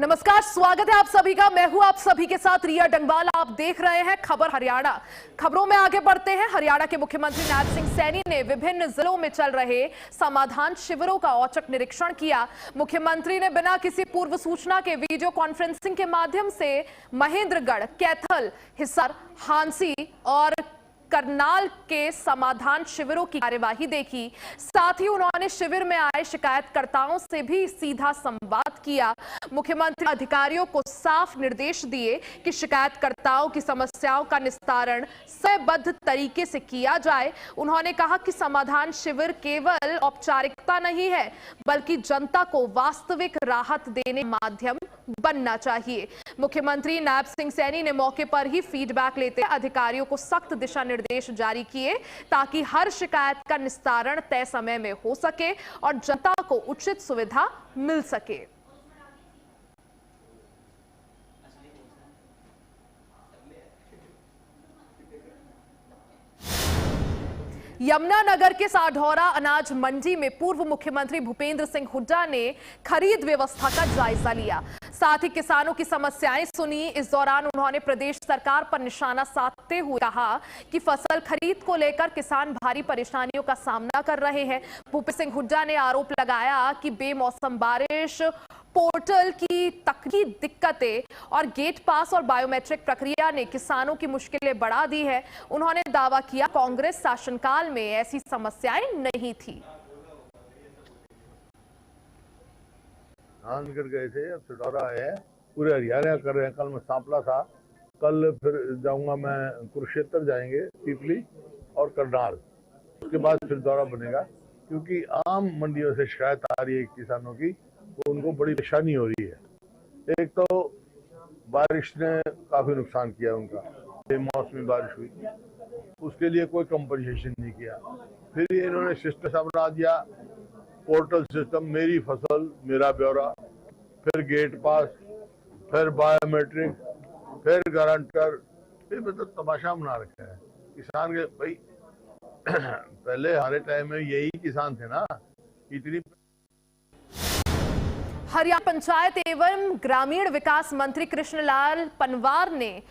नमस्कार, स्वागत है आप सभी का। मैं हूं आप सभी के साथ रिया डंगवाल। आप देख रहे हैं खबर हरियाणा। खबरों में आगे बढ़ते हैं। हरियाणा के मुख्यमंत्री नायब सिंह सैनी ने विभिन्न जिलों में चल रहे समाधान शिविरों का औचक निरीक्षण किया। मुख्यमंत्री ने बिना किसी पूर्व सूचना के वीडियो कॉन्फ्रेंसिंग के माध्यम से महेंद्रगढ़, कैथल, हिसार, हांसी और करनाल के समाधान शिविरों की कार्यवाही देखी। साथ ही उन्होंने शिविर में आए शिकायतकर्ताओं से भी सीधा संवाद किया। मुख्यमंत्री अधिकारियों को साफ निर्देश दिए कि शिकायतकर्ताओं की समस्याओं का निस्तारण समयबद्ध तरीके से किया जाए। उन्होंने कहा कि समाधान शिविर केवल औपचारिकता नहीं है, बल्कि जनता को वास्तविक राहत देने का माध्यम बनना चाहिए। मुख्यमंत्री नायब सिंह सैनी ने मौके पर ही फीडबैक लेते अधिकारियों को सख्त दिशा निर्देश जारी किए ताकि हर शिकायत का निस्तारण तय समय में हो सके और जनता को उचित सुविधा मिल सके। यमुनानगर के साढौरा अनाज मंडी में पूर्व मुख्यमंत्री भूपेंद्र सिंह हुड्डा ने खरीद व्यवस्था का जायजा लिया। साथ ही किसानों की समस्याएं सुनी। इस दौरान उन्होंने प्रदेश सरकार पर निशाना साधते हुए कहा कि फसल खरीद को लेकर किसान भारी परेशानियों का सामना कर रहे हैं। भूपेंद्र सिंह हुड्डा ने आरोप लगाया कि बेमौसम बारिश, पोर्टल की तकनीकी दिक्कतें और गेट पास और बायोमेट्रिक प्रक्रिया ने किसानों की मुश्किलें बढ़ा दी है। उन्होंने दावा किया कांग्रेस शासनकाल में ऐसी समस्याएं नहीं थी। निकट गए थे, अब सिटौरा आए हैं, पूरे हरियाणा कर रहे हैं। कल मैं सांपला था, कल फिर जाऊंगा मैं कुरुक्षेत्र, जाएंगे पीपली और करनाल। उसके बाद फिर दौरा बनेगा, क्योंकि आम मंडियों से शिकायत आ रही है किसानों की, तो उनको बड़ी परेशानी हो रही है। एक तो बारिश ने काफी नुकसान किया उनका, बेमौसमी बारिश हुई, उसके लिए कोई कंपनसेशन नहीं किया। फिर इन्होंने सिस्टम सा बना दिया, पोर्टल सिस्टम, मेरी फसल मेरा ब्यौरा, फिर गेट पास, फिर बायोमेट्रिक, फिर गारंटर। फिर मतलब तमाशा बना रखा है किसान के। भाई पहले हमारे टाइम में यही किसान थे ना, इतनी। हरियाणा पंचायत एवं ग्रामीण विकास मंत्री कृष्णलाल पंवार ने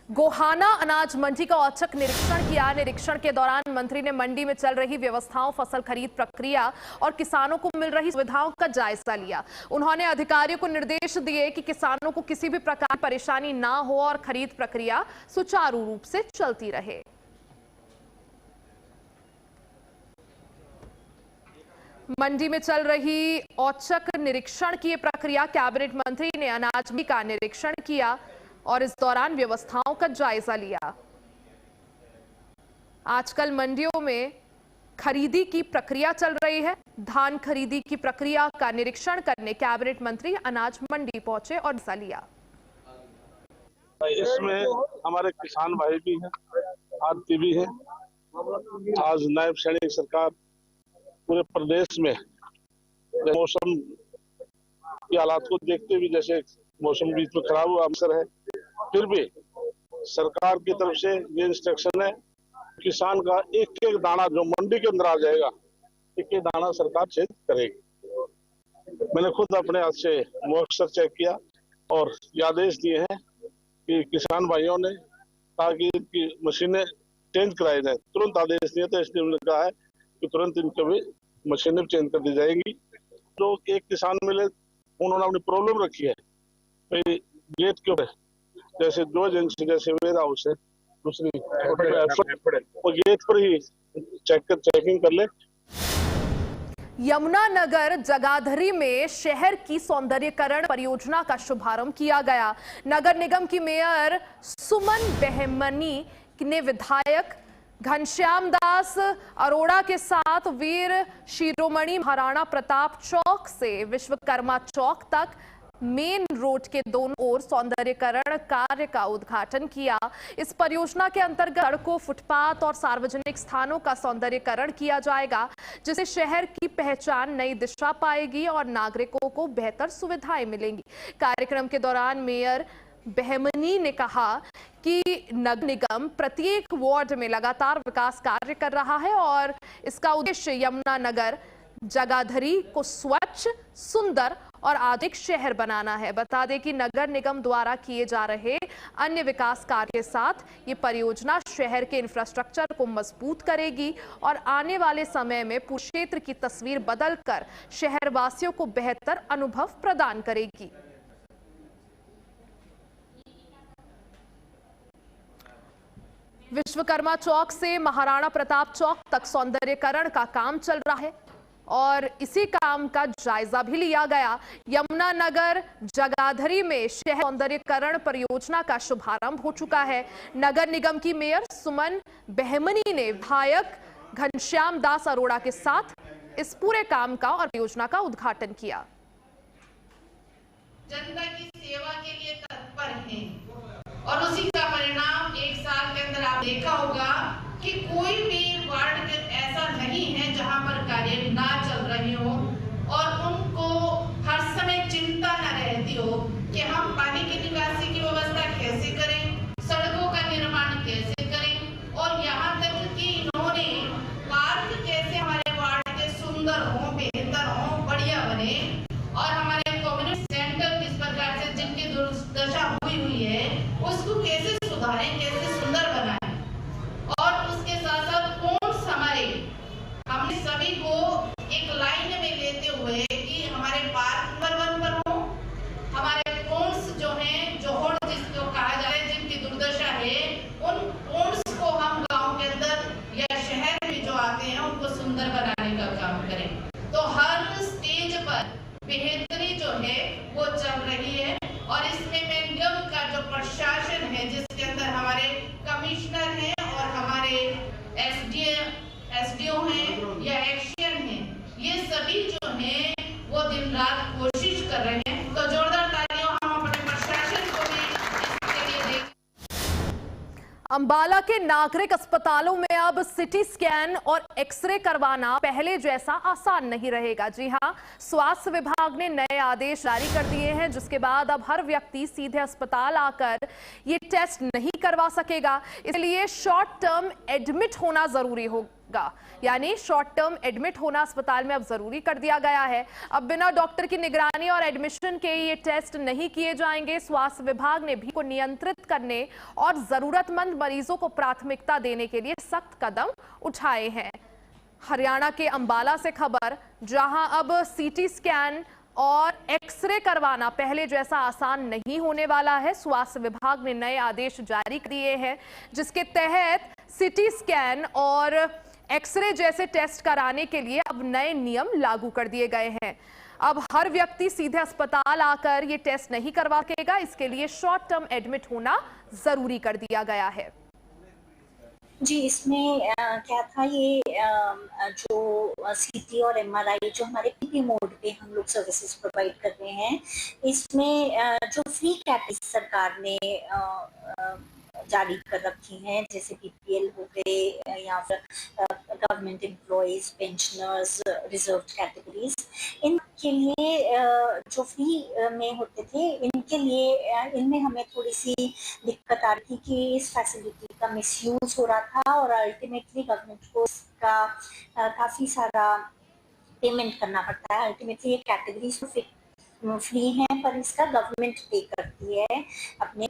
गोहाना अनाज मंडी का औचक निरीक्षण किया। निरीक्षण के दौरान मंत्री ने मंडी में चल रही व्यवस्थाओं, फसल खरीद प्रक्रिया और किसानों को मिल रही सुविधाओं का जायजा लिया। उन्होंने अधिकारियों को निर्देश दिए कि किसानों को किसी भी प्रकार की परेशानी ना हो और खरीद प्रक्रिया सुचारू रूप से चलती रहे। मंडी में चल रही औचक निरीक्षण की प्रक्रिया, कैबिनेट मंत्री ने अनाज मंडी का निरीक्षण किया और इस दौरान व्यवस्थाओं का जायजा लिया। आजकल मंडियों में खरीदी की प्रक्रिया चल रही है। धान खरीदी की प्रक्रिया का निरीक्षण करने कैबिनेट मंत्री अनाज मंडी पहुंचे और हिस्सा लिया। इसमें हमारे किसान भाई भी हैं, आड़ती भी हैं। आज नायब सैनिक सरकार पूरे प्रदेश में मौसम के हालात को देखते हुए, जैसे मौसम बीच में खराब हुआ अवसर है, फिर भी सरकार की तरफ से ये इंस्ट्रक्शन है, किसान का एक एक दाना जो मंडी के अंदर आ जाएगा, एक एक दाना सरकार चेक करेगी। मैंने खुद अपने हाथ से मॉइस्चर चेक किया और ये आदेश दिए हैं कि किसान भाइयों ने, ताकि इनकी मशीनें चेंज कराई जाए, तुरंत आदेश दिए थे। इसलिए उन्होंने कहा है कि तुरंत इनकी भी मशीनें चेंज कर दी जाएंगी। जो एक किसान मिले, उन्होंने अपनी प्रॉब्लम रखी है गेट के ऊपर, जैसे दो एजेंसी, जैसे वेयर हाउस है, दूसरी वो गेट पर ही चेकिंग कर ले। यमुनानगर जगाधरी में शहर की सौंदर्यीकरण परियोजना का शुभारंभ किया गया। नगर निगम की मेयर सुमन बेहमनी ने विधायक घनश्याम दास अरोड़ा के साथ वीर शिरोमणि महाराणा प्रताप चौक से विश्वकर्मा चौक तक मेन रोड के दोनों ओर सौंदर्यीकरण कार्य का उद्घाटन किया। इस परियोजना के अंतर्गत सड़कों, फुटपाथ और सार्वजनिक स्थानों का सौंदर्यीकरण किया जाएगा, जिससे शहर की पहचान नई दिशा पाएगी और नागरिकों को बेहतर सुविधाएं मिलेंगी। कार्यक्रम के दौरान मेयर बेहमनी ने कहा कि नगर निगम प्रत्येक वार्ड में लगातार विकास कार्य कर रहा है और इसका उद्देश्य यमुनानगर जगाधरी को स्वच्छ, सुंदर और आधुनिक शहर बनाना है। बता दें कि नगर निगम द्वारा किए जा रहे अन्य विकास कार्य के साथ ये परियोजना शहर के इंफ्रास्ट्रक्चर को मजबूत करेगी और आने वाले समय में पूरे क्षेत्र की तस्वीर बदलकर शहरवासियों को बेहतर अनुभव प्रदान करेगी। विश्वकर्मा चौक से महाराणा प्रताप चौक तक सौंदर्यीकरण का काम चल रहा है और इसी काम का जायजा भी लिया गया। यमुनानगर जगाधरी में शहर सौंदर्यीकरण परियोजना का शुभारंभ हो चुका है। नगर निगम की मेयर सुमन बेहमनी ने विधायक घनश्याम दास अरोड़ा के साथ इस पूरे काम का और परियोजना का उद्घाटन किया। जनता की सेवा के लिए तत्पर हैं और उसी का परिणाम एक साल के अंदर आप देखा होगा कि कोई भी वार्ड ऐसा नहीं है जहां पर कार्य ना चल रहे हो और उनको हर समय चिंता न रहती हो कि हम पानी की निकासी की व्यवस्था कैसे करें, सड़कों का निर्माण कैसे करें और यहाँ तक कि इन्होंने पार्क कैसे हमारे वार्ड के सुंदर हो, बेहतर हो, बढ़िया बने और हमारे कम्युनिटी सेंटर किस प्रकार से जिनकी दुर्दशा हुई है उसको कैसे सुधारें, कैसे सुंदर बनाएं और उसके साथ साथ पोन्स हमारे हमने सभी को एक लाइन में लेते हुए कि हमारे पार्क नंबर 1 पर हो, हमारे पोन्स जो हैं, जोहड़ जिसको कहा जाता है, जिनकी दुर्दशा है, उन पोन्स को हम गांव के अंदर या शहर में जो आते हैं उनको सुंदर बनाने का काम करें। तो हर स्टेज पर बेहतरी जो है वो चल रही है और इसमें निगम का जो प्रशासन है जिसके अंदर हमारे कमिश्नर हैं और हमारे एसडीओ हैं या एक्शन हैं, ये सभी जो हैं वो दिन रात कोशिश कर रहे हैं। तो जोरदार तालियां हम अपने प्रशासन को भी इसके लिए दें। अंबाला के नागरिक अस्पतालों में अब सिटी स्कैन और एक्सरे करवाना पहले जैसा आसान नहीं रहेगा। जी हां, स्वास्थ्य विभाग ने नए आदेश जारी कर दिए हैं जिसके बाद अब हर व्यक्ति सीधे अस्पताल आकर ये टेस्ट नहीं करवा सकेगा। इसलिए शॉर्ट टर्म एडमिट होना जरूरी होगा, यानी शॉर्ट टर्म एडमिट होना अस्पताल में अब जरूरी कर दिया गया है। अब बिना डॉक्टर की निगरानी और एडमिशन के ये टेस्ट नहीं किए जाएंगे। स्वास्थ्य विभाग ने भीड़ को नियंत्रित करने और जरूरतमंद मरीजों को प्राथमिकता देने के लिए सख्त कदम उठाए हैं। हरियाणा के अंबाला से खबर, जहां अब सीटी स्कैन और एक्सरे करवाना पहले जैसा आसान नहीं होने वाला है। स्वास्थ्य विभाग ने नए आदेश जारी किए हैं जिसके तहत सीटी स्कैन और एक्सरे जैसे टेस्ट कराने के लिए अब नए नियम लागू कर दिए गए हैं। अब हर व्यक्ति सीधे अस्पताल आकर ये टेस्ट नहीं करवा सकेगा, इसके लिए शॉर्ट टर्म एडमिट होना जरूरी कर दिया गया है। जी, इसमें क्या था, ये जो सीटी और एमआरआई जो हमारे पीपी मोड पे हम लोग सर्विसेज प्रोवाइड कर रहे हैं, इसमें जो फ्री कैटेगरी सरकार ने जारी कर रखी हैं, जैसे पीपीएल हो गए या फिर government employees, pensioners, reserved categories, इनके लिए जो फ्री में होते थे, इनके लिए इनमें हमें थोड़ी सी दिक्कत आ रही थी कि इस फैसिलिटी का मिसयूज हो रहा था और अल्टीमेटली गवर्नमेंट को इसका काफ़ी सारा पेमेंट करना पड़ता है। अल्टीमेटली ये कैटेगरीज तो फ्री हैं पर इसका गवर्नमेंट पे करती है अपने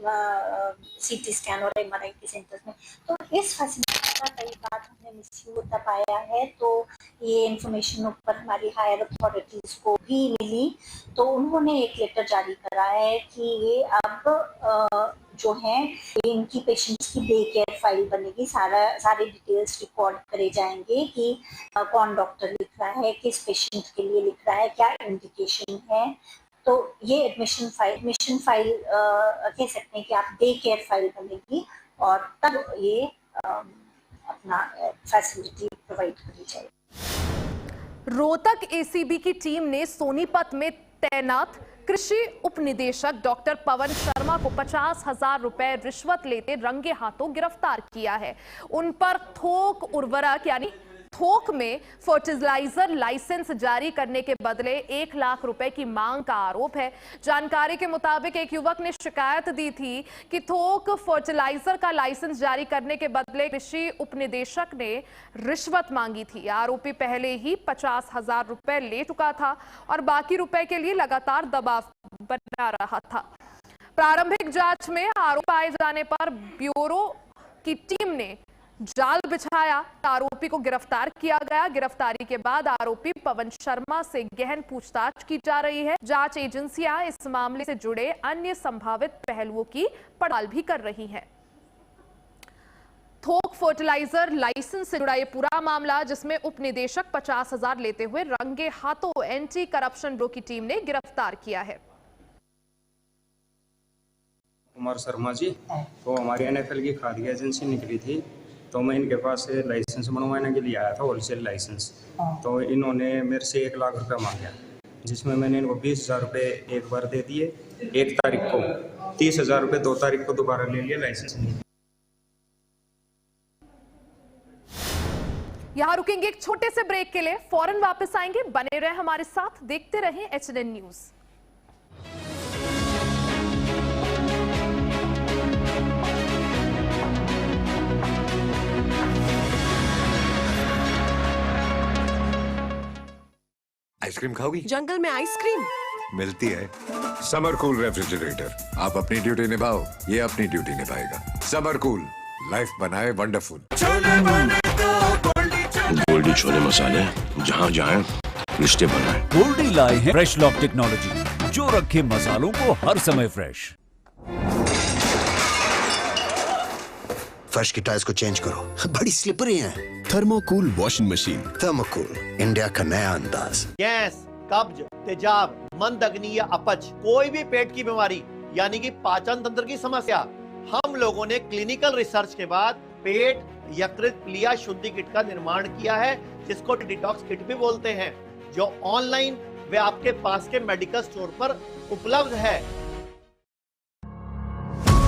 सीटी स्कैन और एमआरआई के सेंटर्स में। तो इस फैसिलिटी का कई बार हमने मिसयूज होता पाया है, तो ये इंफॉर्मेशन ऊपर हमारी हायर अथॉरिटीज़ को भी मिली, तो उन्होंने एक लेटर जारी करा है कि ये अब जो है इनकी पेशेंट्स की डे केयर फाइल बनेगी, सारे डिटेल्स रिकॉर्ड करे जाएंगे कि कौन डॉक्टर लिख रहा है, किस पेशेंट के लिए लिख रहा है, क्या इंडिकेशन है। तो ये एडमिशन फाइल कह सकते हैं कि आप डे केयर फाइल बनेगी और तब ये अपना फैसिलिटी प्रोवाइड करी जाएगी। रोहतक एसीबी की टीम ने सोनीपत में तैनात कृषि उपनिदेशक डॉक्टर पवन शर्मा को 50,000 रुपए रिश्वत लेते रंगे हाथों गिरफ्तार किया है। उन पर थोक उर्वरक यानी थोक में फर्टिलाइजर लाइसेंस जारी करने के बदले 1 लाख रुपए की मांग का आरोप है। जानकारी के मुताबिक एक युवक ने शिकायत दी थी कि थोक फर्टिलाइजर का लाइसेंस जारी करने के बदले कृषि उपनिदेशक ने रिश्वत मांगी थी। आरोपी पहले ही 50,000 रुपए ले चुका था और बाकी रुपए के लिए लगातार दबाव बना रहा था। प्रारंभिक जांच में आरोप पाए जाने पर ब्यूरो की टीम ने जाल बिछाया, आरोपी को गिरफ्तार किया गया। गिरफ्तारी के बाद आरोपी पवन शर्मा से गहन पूछताछ की जा रही है। जांच एजेंसियां इस मामले से जुड़े अन्य संभावित पहलुओं की पड़ताल भी कर रही हैं। थोक फर्टिलाइजर लाइसेंस से जुड़ा ये पूरा मामला, जिसमें उपनिदेशक 50,000 लेते हुए रंगे हाथों एंटी करप्शन ब्यूरो की टीम ने गिरफ्तार किया है। कुमार शर्मा जी, तो हमारी NFL की खाद की एजेंसी निकली थी, तो मैं इनके पास से लाइसेंस बनवाने के लिए आया था, होलसेल लाइसेंस। तो इन्होंने मेरे से 1 लाख रुपए मांगा, जिसमें मैंने इनको 20,000 रुपये एक बार दे दिए 1 तारीख को, 30,000 रुपये 2 तारीख को दोबारा ले लिया लाइसेंस नहीं। यहां रुकेंगे एक छोटे से ब्रेक के लिए, फौरन वापस आएंगे। बने रहे हमारे साथ, देखते रहें HNN न्यूज। आइसक्रीम खाओगी? जंगल में आइसक्रीम मिलती है। समर कूल रेफ्रिजरेटर, आप अपनी ड्यूटी निभाओ, ये अपनी ड्यूटी निभाएगा। समर कूल, लाइफ बनाए वंडरफुल। गोल्डी छोले मसाले, जहाँ जाए रिश्ते बनाए। गोल्डी लाए हैं फ्रेश लॉक टेक्नोलॉजी, जो रखे मसालों को हर समय फ्रेश। फर्श की टाइल्स को चेंज करो, बड़ी स्लिपरी हैं। थर्मोकूल वॉशिंग मशीन। थर्मोकूल, इंडिया का नया अंदाज। गैस, कब्ज, तेजाब, मंदग्नि या अपच, कोई भी पेट की बीमारी यानी कि पाचन तंत्र की समस्या, हम लोगों ने क्लिनिकल रिसर्च के बाद पेट यकृत प्लिया शुद्धि किट का निर्माण किया है, जिसको डिटॉक्स किट भी बोलते हैं, जो ऑनलाइन व आपके पास के मेडिकल स्टोर पर उपलब्ध है।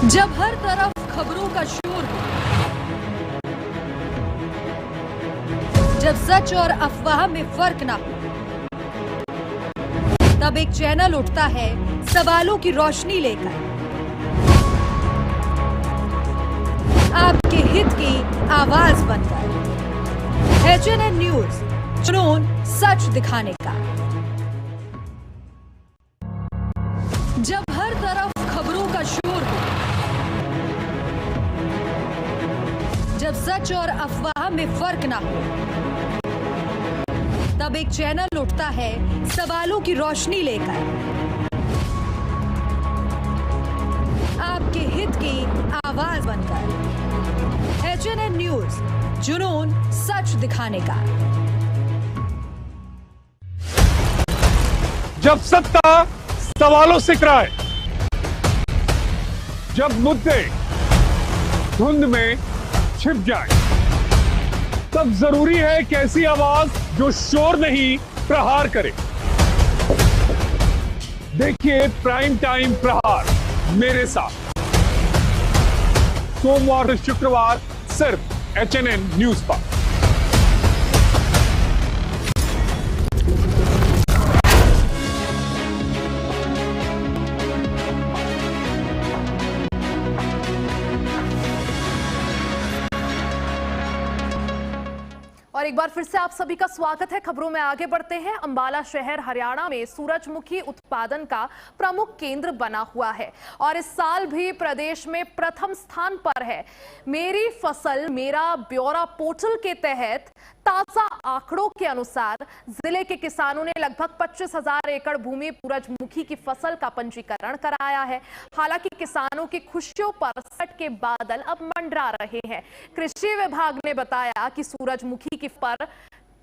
जब हर तरफ खबरों का शोर हो, जब सच और अफवाह में फर्क ना हो, तब एक चैनल उठता है सवालों की रोशनी लेकर, आपके हित की आवाज बनकर। HNN न्यूज, जुनून सच दिखाने का। जब हर तरफ खबरों का शोर हो, जब सच और अफवाह में फर्क ना हो, तब एक चैनल उठता है सवालों की रोशनी लेकर, आपके हित की आवाज बनकर। HNN न्यूज, जुनून सच दिखाने का। जब सत्ता सवालों से कराए, जब मुद्दे धुंध में छिप जाए, तब जरूरी है कि ऐसी आवाज जो शोर नहीं प्रहार करे। देखिए प्राइम टाइम प्रहार मेरे साथ, सोमवार से शुक्रवार सिर्फ HNN न्यूज पर। और एक बार फिर से आप सभी का स्वागत है। खबरों में आगे बढ़ते हैं। अंबाला शहर हरियाणा में सूरजमुखी उत्पादन का प्रमुख केंद्र बना हुआ है और इस साल भी प्रदेश में प्रथम स्थान पर है। मेरी फसल मेरा ब्यौरा पोर्टल के तहत ताजा आंकड़ों के अनुसार जिले के किसानों ने लगभग 25,000 एकड़ भूमि सूरजमुखी की फसल का पंजीकरण कराया है। हालांकि किसानों की खुशियों पर सट के बादल अब मंडरा रहे हैं। कृषि विभाग ने बताया कि सूरजमुखी की पर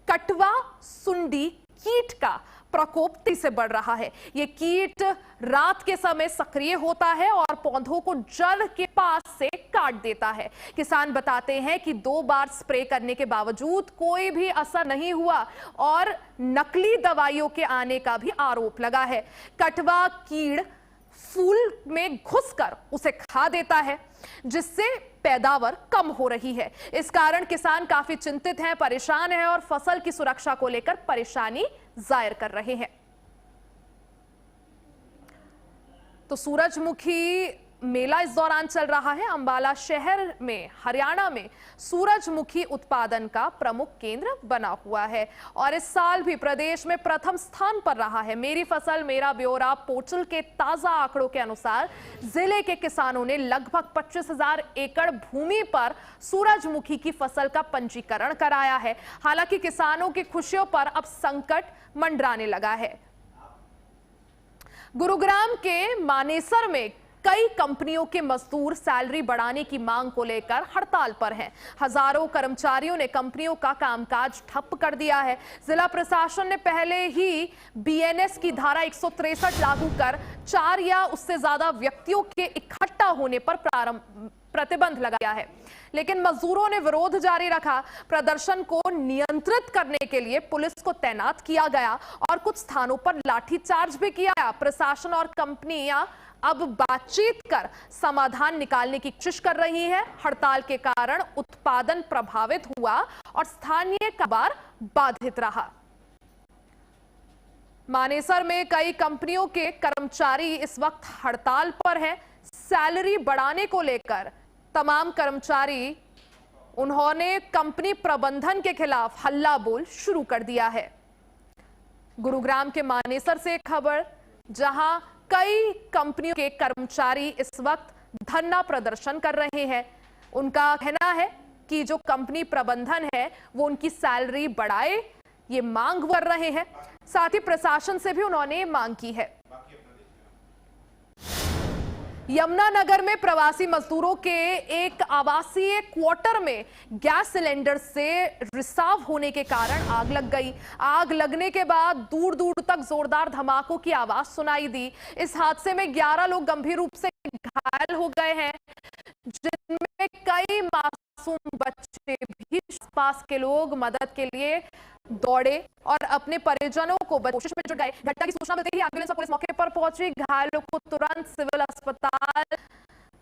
कटवा सुंडी कीट का प्रकोप तेजी से बढ़ रहा है। यह कीट रात के समय सक्रिय होता है और पौधों को जड़ के पास से काट देता है। किसान बताते हैं कि 2 बार स्प्रे करने के बावजूद कोई भी असर नहीं हुआ और नकली दवाइयों के आने का भी आरोप लगा है। कटवा कीड़ फूल में घुसकर उसे खा देता है, जिससे पैदावार कम हो रही है। इस कारण किसान काफी चिंतित हैं, परेशान हैं और फसल की सुरक्षा को लेकर परेशानी जाहिर कर रहे हैं। तो सूरजमुखी मेला इस दौरान चल रहा है। अंबाला शहर में हरियाणा में सूरजमुखी उत्पादन का प्रमुख केंद्र बना हुआ है और इस साल भी प्रदेश में प्रथम स्थान पर रहा है। मेरी फसल मेरा ब्यौरा पोर्टल के ताजा आंकड़ों के अनुसार जिले के किसानों ने लगभग 25,000 एकड़ भूमि पर सूरजमुखी की फसल का पंजीकरण कराया है। हालांकि किसानों की खुशियों पर अब संकट मंडराने लगा है। गुरुग्राम के मानेसर में कई कंपनियों के मजदूर सैलरी बढ़ाने की मांग को लेकर हड़ताल पर हैं। हजारों कर्मचारियों ने कंपनियों का कामकाज ठप कर दिया है। जिला प्रशासन ने पहले ही बीएनएस की धारा 163 लागू कर 4 या उससे ज्यादा व्यक्तियों के इकट्ठा होने पर प्रतिबंध लगाया है, लेकिन मजदूरों ने विरोध जारी रखा। प्रदर्शन को नियंत्रित करने के लिए पुलिस को तैनात किया गया और कुछ स्थानों पर लाठीचार्ज भी किया गया। प्रशासन और कंपनियां अब बातचीत कर समाधान निकालने की कोशिश कर रही है। हड़ताल के कारण उत्पादन प्रभावित हुआ और स्थानीय कारोबार बाधित रहा। मानेसर में कई कंपनियों के कर्मचारी इस वक्त हड़ताल पर हैं। सैलरी बढ़ाने को लेकर तमाम कर्मचारी उन्होंने कंपनी प्रबंधन के खिलाफ हल्ला बोल शुरू कर दिया है। गुरुग्राम के मानेसर से खबर, जहां कई कंपनियों के कर्मचारी इस वक्त धरना प्रदर्शन कर रहे हैं। उनका कहना है कि जो कंपनी प्रबंधन है वो उनकी सैलरी बढ़ाए, ये मांग कर रहे हैं। साथ ही प्रशासन से भी उन्होंने मांग की है। यमुनानगर में प्रवासी मजदूरों के एक आवासीय क्वार्टर में गैस सिलेंडर से रिसाव होने के कारण आग लग गई। आग लगने के बाद दूर दूर तक जोरदार धमाकों की आवाज सुनाई दी। इस हादसे में 11 लोग गंभीर रूप से घायल हो गए हैं, जिनमें कई मासूम बच्चे भी। पास के लोग मदद के लिए दौड़े और अपने परिजनों को कोशिश में जुट गए। घटना की सूचना मिलते ही एम्बुलेंस और पुलिस मौके पर पहुंची। घायलों को तुरंत सिविल अस्पताल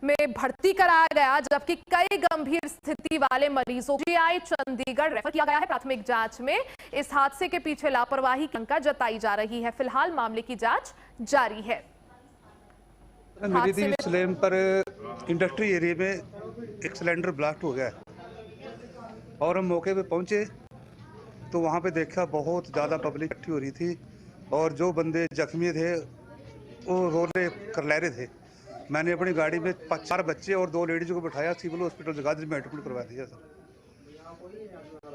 में भर्ती कराया गया, जबकि कई गंभीर स्थिति वाले मरीजों को जीआई चंडीगढ़ रेफर किया गया है। प्राथमिक जांच में इस हादसे के पीछे लापरवाही की शंका जताई जा रही है। फिलहाल मामले की जांच जारी है। मेरी स्लैम पर इंडस्ट्री एरिया में एक सिलेंडर ब्लास्ट हो गया और हम मौके पे पहुंचे तो वहाँ पे देखा बहुत ज़्यादा पब्लिक इकट्ठी हो रही थी और जो बंदे जख्मी थे वो रोले करलैरे थे। मैंने अपनी गाड़ी में 4 बच्चे और 2 लेडीज़ को बिठाया, सिविल हॉस्पिटल जगाधरी में एडमिट करवा दिया सर।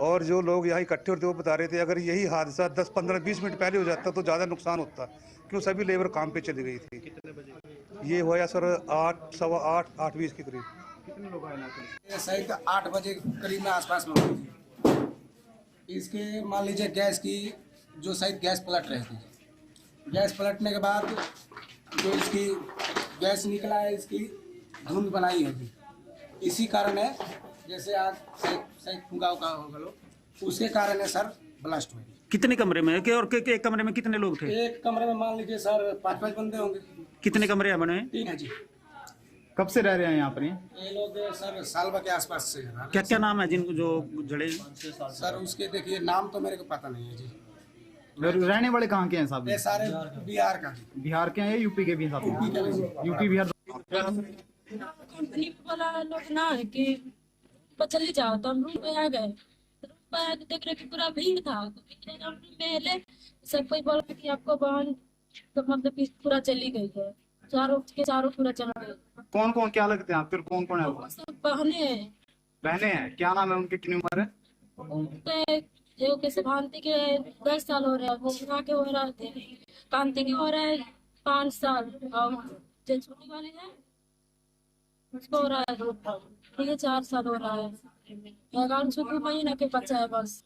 और जो लोग यहाँ इकट्ठे होते वो बता रहे थे अगर यही हादसा 10, 15, 20 मिनट पहले हो जाता तो ज़्यादा नुकसान होता, क्यों सभी लेबर काम पे चली गई थी। कितने बजे ये हुआ सर? 8, सवा 8, 8:20 के करीब। कितने लोग आए? सही 8 बजे करीब में आसपास में हुई थी। इसके मान लीजिए गैस की जो शायद गैस पलट रही थी। गैस पलटने के बाद जो इसकी गैस निकला है, इसकी धुंध बनाई होगी, इसी कारण है। जैसे आज शायद फुंगाव का होगा लोग, उसके कारण है सर ब्लास्ट हुआ। कितने कमरे में और एक कमरे में कितने लोग थे? एक कमरे में मान लीजिए सर 5-5 बंदे होंगे। कितने कमरे बने? 3 है जी। कब से रह रहे हैं यहाँ पर? ये लोग सर सालबा के आसपास से। क्या क्या नाम है जिनको जो जड़े? सर उसके देखिए नाम तो मेरे को पता नहीं है जी। रहने वाले कहाँ के हैं साहब? ये सारे बिहार का। बिहार के हैं या यूपी के भी साहब? यूपी बिहार। कंपनी वाला लोग ना है कि चले जाओ, तो हम रूम पे आ गए। रूम पे आके देख रहे कि पूरा भीड़ था, तो पहले सब कोई बोला कि आपको बहन तो मतलब पूरा चली गई है। चारों पूरा चला गया। कौन कौन क्या लगते हैं आपके? कौन कौन है वो? सब बहने हैं। क्या नाम है उनकी? कितनी उम्र है उनके? जो कैसे भांति के 10 साल हो रहे हैं, वो के हो रहे थे। कांति के हो रहा है 5 साल और जो छोटी वाली है उसको हो रहा है ये 4 साल हो रहा है। महीना के बच्चा है बस।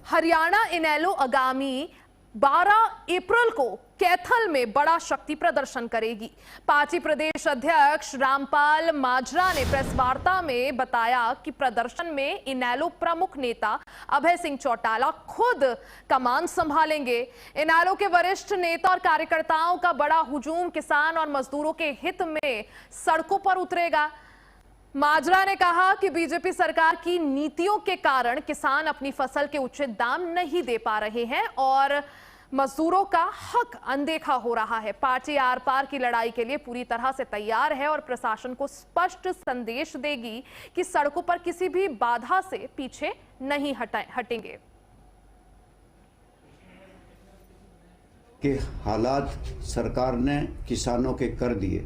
हरियाणा इनेलो आगामी 12 अप्रैल को कैथल में बड़ा शक्ति प्रदर्शन करेगी। पार्टी प्रदेश अध्यक्ष रामपाल माजरा ने प्रेस वार्ता में बताया कि प्रदर्शन में इनेलो प्रमुख नेता अभय सिंह चौटाला खुद कमान संभालेंगे। इनेलो के वरिष्ठ नेता और कार्यकर्ताओं का बड़ा हुजूम किसान और मजदूरों के हित में सड़कों पर उतरेगा। माजरा ने कहा कि बीजेपी सरकार की नीतियों के कारण किसान अपनी फसल के उचित दाम नहीं दे पा रहे हैं और मजदूरों का हक अनदेखा हो रहा है। पार्टी आर पार की लड़ाई के लिए पूरी तरह से तैयार है और प्रशासन को स्पष्ट संदेश देगी कि सड़कों पर किसी भी बाधा से पीछे नहीं हटेंगे। के हालात सरकार ने किसानों के कर दिए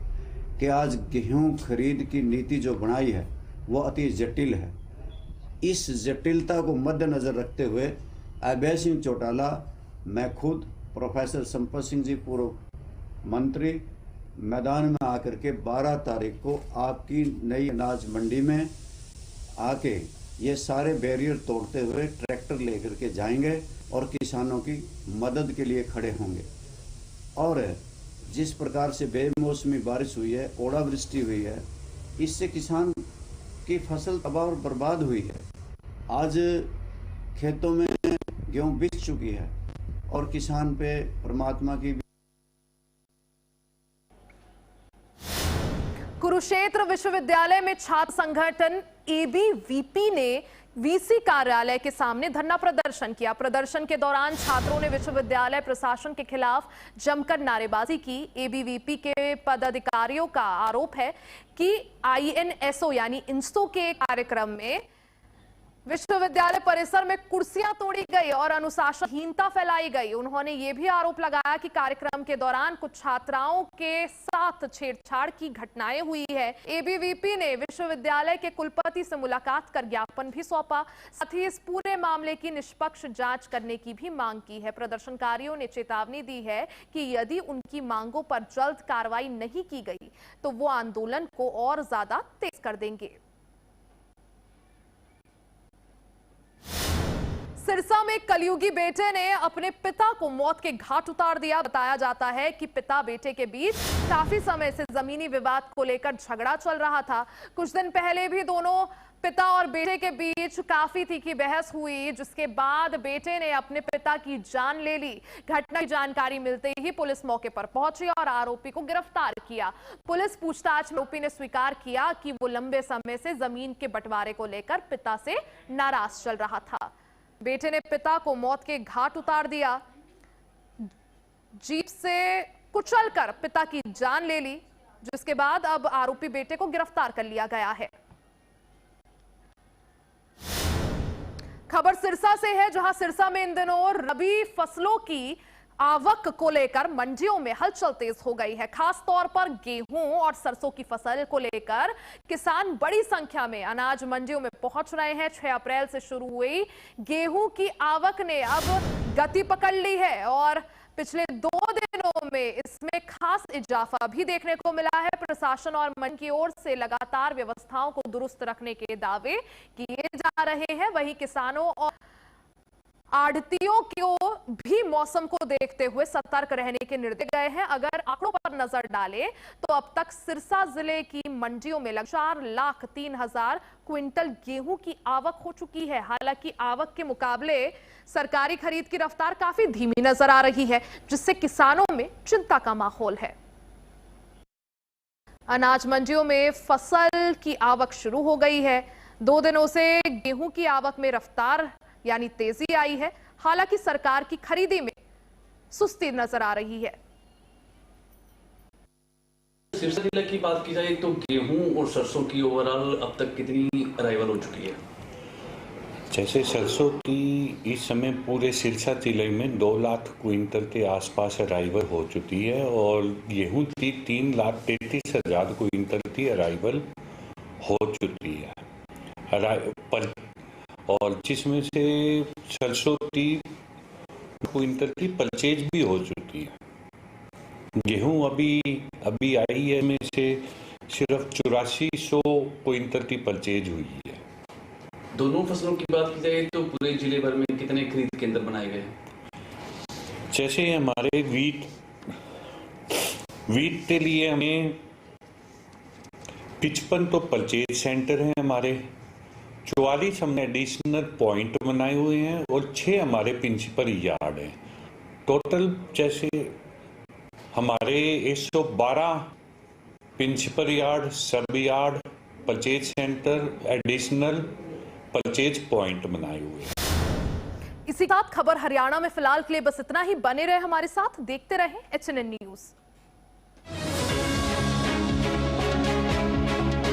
कि आज गेहूं खरीद की नीति जो बनाई है वो अति जटिल है। इस जटिलता को मद्देनजर रखते हुए अभय सिंह चौटाला, मैं खुद, प्रोफेसर संपत सिंह जी पूर्व मंत्री मैदान में आकर के 12 तारीख को आपकी नई अनाज मंडी में आके ये सारे बैरियर तोड़ते हुए ट्रैक्टर लेकर के जाएंगे और किसानों की मदद के लिए खड़े होंगे। और जिस प्रकार से बेमौसमी बारिश हुई है, ओलावृष्टि हुई है, इससे किसान की फसल तबाह और बर्बाद हुई है। आज खेतों में गेहूं बिक चुकी है और किसान पे परमात्मा की। कुरुक्षेत्र विश्वविद्यालय में छात्र संगठन एबीवीपी ने वीसी कार्यालय के सामने धरना प्रदर्शन किया। प्रदर्शन के दौरान छात्रों ने विश्वविद्यालय प्रशासन के खिलाफ जमकर नारेबाजी की। एबीवीपी के पदाधिकारियों का आरोप है कि आईएनएसओ यानी इंस्टो के कार्यक्रम में विश्वविद्यालय परिसर में कुर्सियां तोड़ी गई और अनुशासनहीनता फैलाई गई। उन्होंने ये भी आरोप लगाया कि कार्यक्रम के दौरान कुछ छात्राओं के साथ छेड़छाड़ की घटनाएं हुई है। एबीवीपी ने विश्वविद्यालय के कुलपति से मुलाकात कर ज्ञापन भी सौंपा। साथ ही इस पूरे मामले की निष्पक्ष जांच करने की भी मांग की है। प्रदर्शनकारियों ने चेतावनी दी है कि यदि उनकी मांगों पर जल्द कार्रवाई नहीं की गई तो वो आंदोलन को और ज्यादा तेज कर देंगे। सिरसा में कलयुगी बेटे ने अपने पिता को मौत के घाट उतार दिया। बताया जाता है कि पिता बेटे के बीच काफी समय से जमीनी विवाद को लेकर झगड़ा चल रहा था। कुछ दिन पहले भी दोनों पिता और बेटे के बीच काफी तीखी बहस हुई, जिसके बाद बेटे ने अपने पिता की जान ले ली। घटना की जानकारी मिलते ही पुलिस मौके पर पहुंची और आरोपी को गिरफ्तार किया। पुलिस पूछताछ में आरोपी ने स्वीकार किया कि वो लंबे समय से जमीन के बंटवारे को लेकर पिता से नाराज चल रहा था। बेटे ने पिता को मौत के घाट उतार दिया। जीप से कुचलकर पिता की जान ले ली, जिसके बाद अब आरोपी बेटे को गिरफ्तार कर लिया गया है। खबर सिरसा से है, जहां सिरसा में इन दिनों रबी फसलों की आवक को लेकर मंडियों में हलचल तेज हो गई है। खास तौर पर गेहूं और सरसों की फसल को लेकर किसान बड़ी संख्या में अनाज मंडियों में पहुंच रहे हैं। 6 अप्रैल से शुरू हुई गेहूं की आवक ने अब गति पकड़ ली है और पिछले 2 दिनों में इसमें खास इजाफा भी देखने को मिला है। प्रशासन और मंडी की ओर से लगातार व्यवस्थाओं को दुरुस्त रखने के दावे किए जा रहे हैं। वहीं किसानों और आढ़तियों को भी मौसम को देखते हुए सतर्क रहने के निर्देश गए हैं। अगर आंकड़ों पर नजर डालें तो अब तक सिरसा जिले की मंडियों में लगभग 4,03,000 क्विंटल गेहूं की आवक हो चुकी है। हालांकि आवक के मुकाबले सरकारी खरीद की रफ्तार काफी धीमी नजर आ रही है, जिससे किसानों में चिंता का माहौल है। अनाज मंडियों में फसल की आवक शुरू हो गई है। 2 दिनों से गेहूं की आवक में रफ्तार यानी तेजी आई है। हालांकि सरकार की खरीदी में सुस्ती नजर आ रही है। सिरसा जिले की बात की जाए तो गेहूं और सरसों की ओवरऑल अब तक कितनी अराइवल हो चुकी है? जैसे सरसों की इस समय पूरे सिरसा जिले में 2 लाख क्विंटल के आसपास अराइवल हो चुकी है और गेहूं की 3,33,000 क्विंटल की अराइवल हो चुकी है और जिसमें से सरसों की क्विंटल की परचेज भी हो चुकी है। गेहूं अभी आई है, में से सिर्फ 8400 क्विंटल की परचेज हुई है। दोनों फसलों की बात की जाए तो पूरे जिले भर में कितने खरीद केंद्र बनाए गए? जैसे हमारे वीट के लिए हमें 55 तो परचेज सेंटर हैं हमारे, 44 हमने एडिशनल पॉइंट बनाए हुए हैं और 6 हमारे प्रिंसिपल यार्ड हैं। टोटल जैसे हमारे 112 प्रिंसिपल यार्ड, सब yard, purchase centre, additional purchase point बनाए हुए हैं। इसी के साथ खबर हरियाणा में फिलहाल के लिए बस इतना ही। बने रहे हमारे साथ, देखते रहें HNN न्यूज।